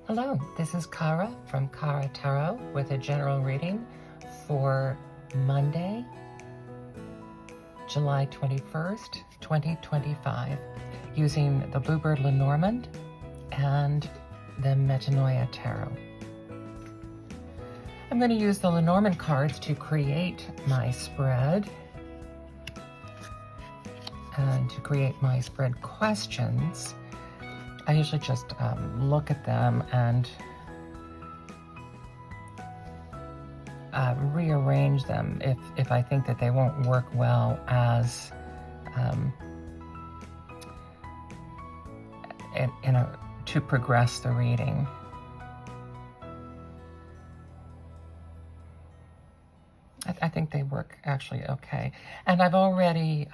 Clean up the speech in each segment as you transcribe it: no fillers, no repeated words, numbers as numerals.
Hello, this is Kara from Kara Tarot with a general reading for Monday, July 21st, 2025, using the Bluebird Lenormand and the Metanoia Tarot. I'm going to use the Lenormand cards to create my spread and to create my spread questions. I usually just look at them and rearrange them if I think that they won't work well as to progress the reading. I think they work actually okay. And I've already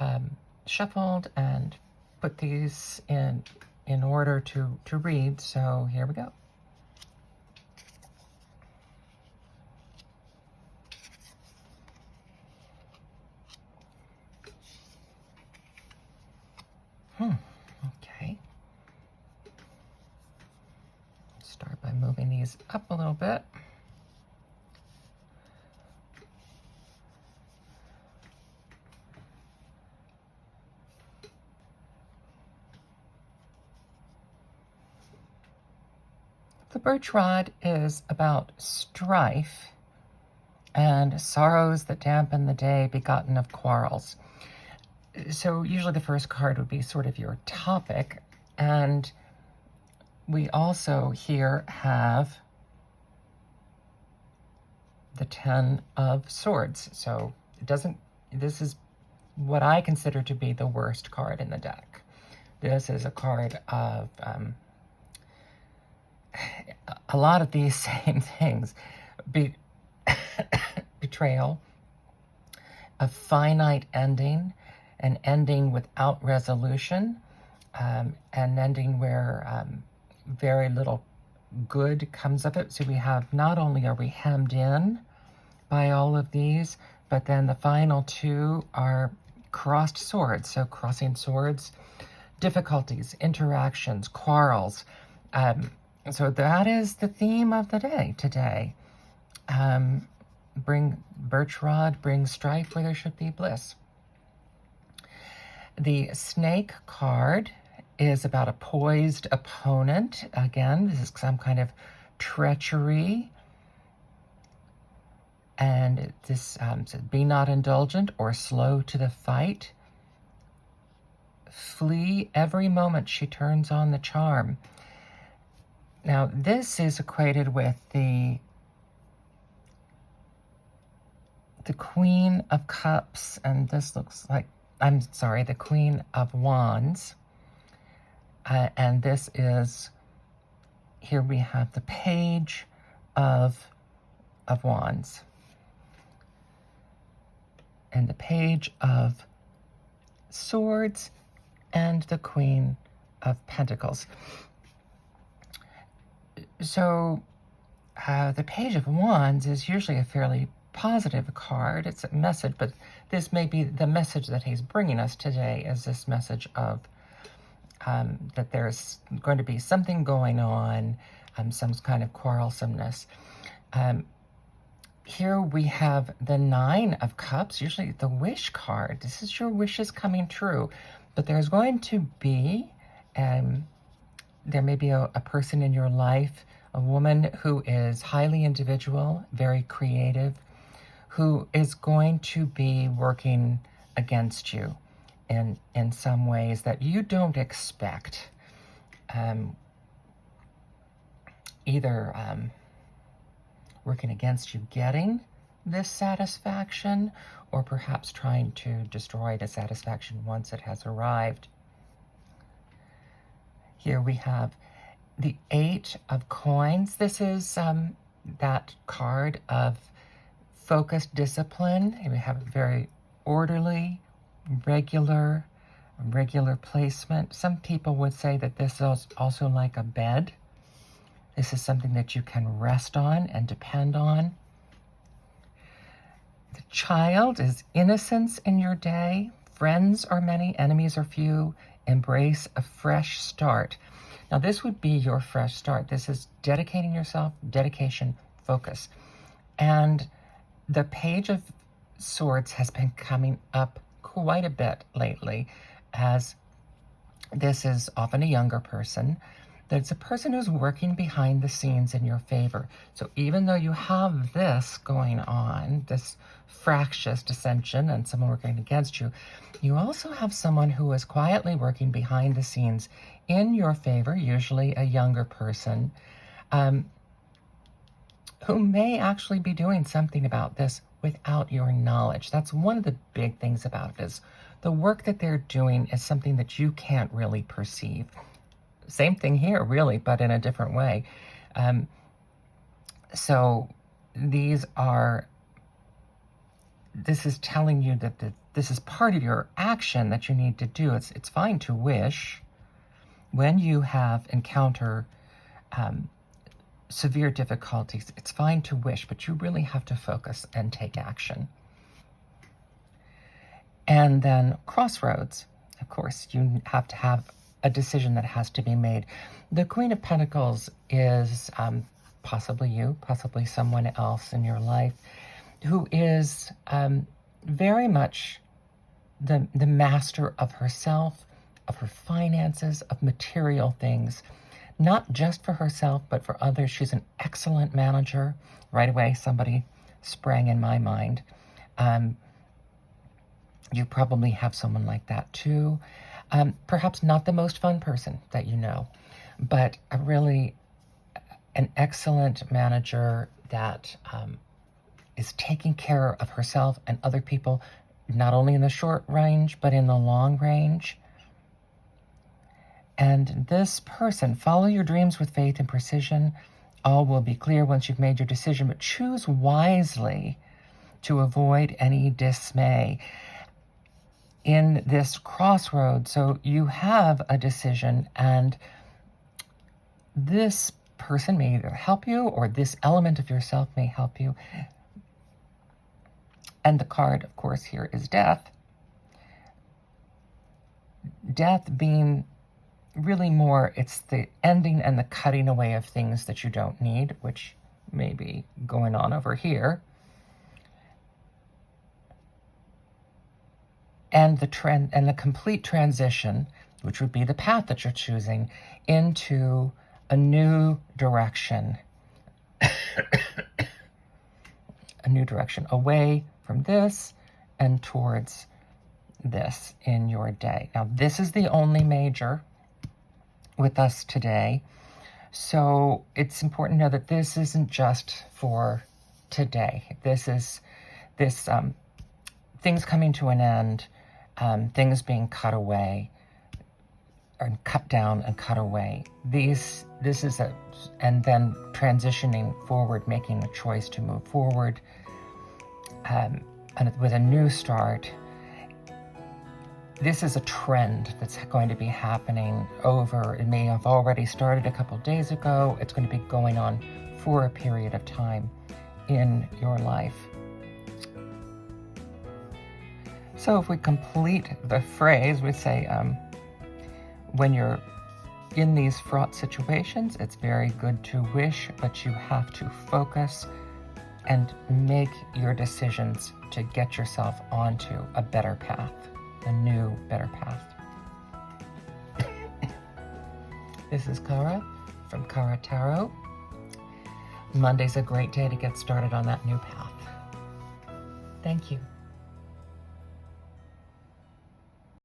shuffled and put these in order to read, so here we go. Okay. Start by moving these up a little bit. The birch rod is about strife and sorrows that dampen the day begotten of quarrels. So usually the first card would be sort of your topic, and we also here have the 10 of Swords. So this is what I consider to be the worst card in the deck. This is a card of a lot of these same things. Betrayal, a finite ending, an ending without resolution, an ending where very little good comes of it. So we have, not only are we hemmed in by all of these, but then the final two are crossed swords. So crossing swords, difficulties, interactions, quarrels. So that is the theme of the day today. Bring birch rod, bring strife where there should be bliss. The snake card is about a poised opponent. Again, this is some kind of treachery. And this says, be not indulgent or slow to the fight. Flee every moment she turns on the charm. Now, this is equated with the Queen of Cups, and this looks like, the Queen of Wands. And this is, here we have the Page of Wands. And the Page of Swords and the Queen of Pentacles. So the Page of Wands is usually a fairly positive card. It's a message, but this may be the message that he's bringing us today, is this message of that there's going to be something going on, some kind of quarrelsomeness. Here we have the Nine of Cups, usually the wish card. This is your wishes coming true, but there's going to be, there may be a person in your life, a woman who is highly individual, very creative, who is going to be working against you in some ways that you don't expect. Either working against you getting this satisfaction, or perhaps trying to destroy the satisfaction once it has arrived. Here we have the Eight of Coins. This is that card of focused discipline. We have a very orderly, regular placement. Some people would say that this is also like a bed. This is something that you can rest on and depend on. The Child is innocence in your day, Friends are many, enemies are few. Embrace a fresh start. Now, this would be your fresh start. This is dedicating yourself, dedication, focus. And the Page of Swords has been coming up quite a bit lately, as this is often a younger person. That's a person who's working behind the scenes in your favor. So even though you have this going on, this fractious dissension and someone working against you, you also have someone who is quietly working behind the scenes in your favor, usually a younger person, who may actually be doing something about this without your knowledge. That's one of the big things about it, is the work that they're doing is something that you can't really perceive. Same thing here, really, but in a different way. So this is telling you that this is part of your action that you need to do. It's fine to wish when you have encountered severe difficulties. It's fine to wish, but you really have to focus and take action. And then crossroads. Of course, you have to have a decision that has to be made. The Queen of Pentacles is possibly you, possibly someone else in your life, who is very much the master of herself, of her finances, of material things, not just for herself, but for others. She's an excellent manager. Right away, somebody sprang in my mind. You probably have someone like that too. Perhaps not the most fun person that you know, but an excellent manager that is taking care of herself and other people, not only in the short range, but in the long range. And this person, follow your dreams with faith and precision. All will be clear once you've made your decision, but choose wisely to avoid any dismay in this crossroad. So you have a decision, and this person may either help you, or this element of yourself may help you. And the card, of course, here is death. Death being really more, it's the ending and the cutting away of things that you don't need, which may be going on over here. And the complete transition, which would be the path that you're choosing, into a new direction. A new direction away from this and towards this in your day. Now, this is the only major with us today. So it's important to know that this isn't just for today. This is things coming to an end, things being cut away, or cut down and cut away. And then transitioning forward, making a choice to move forward, and with a new start. This is a trend that's going to be happening over. It may have already started a couple days ago. It's going to be going on for a period of time in your life. So if we complete the phrase, we say, when you're in these fraught situations, it's very good to wish, but you have to focus and make your decisions to get yourself onto a better path, a new, better path. This is Cara from Cara Tarot. Monday's a great day to get started on that new path. Thank you.